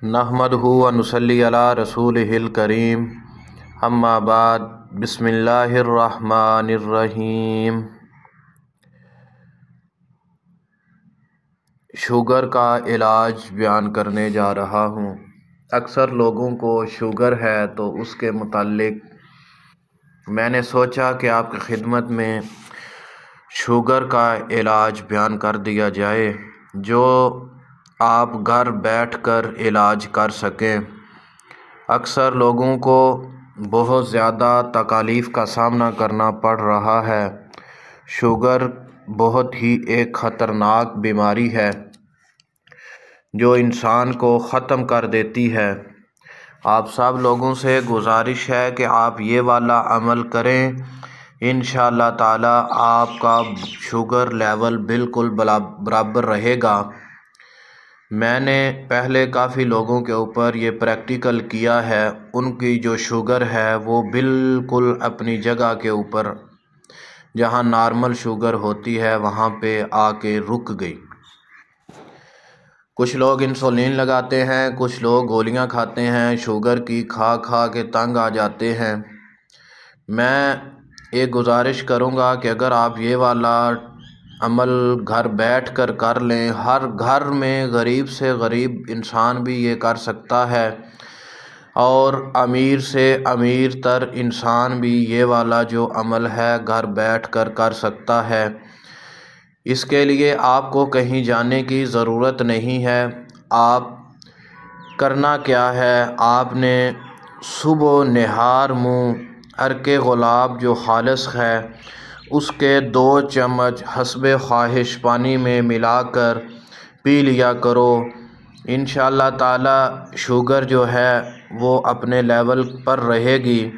نحمدہ و نصلی علی رسولہ الکریم، اما بعد، بسم اللہ الرحمن الرحیم۔ شوگر کا علاج بیان کرنے جا رہا ہوں۔ اکثر لوگوں کو شوگر ہے تو اس کے متعلق میں نے سوچا کہ آپ کی خدمت میں شوگر کا علاج بیان کر دیا جائے جو آپ گھر بیٹھ کر علاج کر سکیں۔ اکثر لوگوں کو بہت زیادہ تکالیف کا سامنا کرنا پڑ رہا ہے۔ شوگر بہت ہی ایک خطرناک بیماری ہے جو انسان کو ختم کر دیتی ہے۔ آپ سب لوگوں سے گزارش ہے کہ آپ یہ والا عمل کریں، انشاءاللہ تعالی آپ کا شوگر لیول بالکل برابر رہے گا۔ میں نے پہلے کافی لوگوں کے اوپر یہ پریکٹیکل کیا ہے، ان کی جو شوگر ہے وہ بالکل اپنی جگہ کے اوپر جہاں نارمل شوگر ہوتی ہے وہاں پہ آ کے رک گئی۔ کچھ لوگ انسولین لگاتے ہیں، کچھ لوگ گولیاں کھاتے ہیں، شوگر کی کھا کے تنگ آ جاتے ہیں۔ میں ایک گزارش کروں گا کہ اگر آپ یہ والا عمل گھر بیٹھ کر لیں، ہر گھر میں غریب سے غریب انسان بھی یہ کر سکتا ہے اور امیر سے امیر تر انسان بھی یہ والا جو عمل ہے گھر بیٹھ کر سکتا ہے۔ اس کے لیے آپ کو کہیں جانے کی ضرورت نہیں ہے۔ آپ کرنا کیا ہے، آپ نے صبح نہار منہ عرق گلاب جو خالص ہے اس کے 2 چمچ حسب خواہش پانی میں ملا کر پی لیا کرو۔ انشاءاللہ تعالی شوگر جو ہے وہ اپنے لیول پر رہے گی۔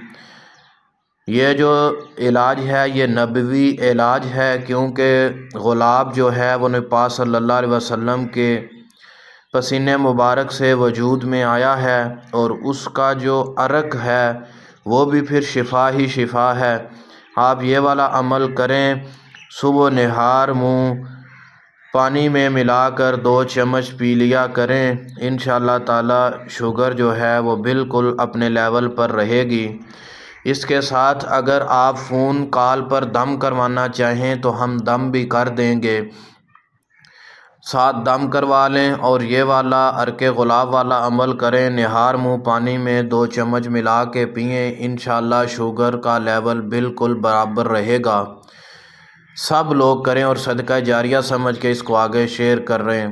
یہ جو علاج ہے یہ نبوی علاج ہے، کیونکہ گلاب جو ہے وہ نبی پاک صلی اللہ علیہ وسلم کے پسینے مبارک سے وجود میں آیا ہے اور اس کا جو عرق ہے وہ بھی پھر شفا ہی شفا ہے۔ آپ یہ والا عمل کریں، صبح نہار منہ پانی میں ملا کر 2 چمچ پی لیا کریں، انشاءاللہ تعالی شوگر جو ہے وہ بالکل اپنے لیول پر رہے گی۔ اس کے ساتھ اگر آپ فون کال پر دم کروانا چاہیں تو ہم دم بھی کر دیں گے، ساتھ دم کروا لیں اور یہ والا عرق گلاب والا عمل کریں، نہار منہ پانی میں 2 چمچ ملا کے پئیں، انشاءاللہ شوگر کا لیول بالکل برابر رہے گا۔ سب لوگ کریں اور صدقہ جاریہ سمجھ کے اس کو آگے شیئر کر رہے ہیں۔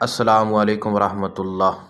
السلام علیکم ورحمۃ اللہ۔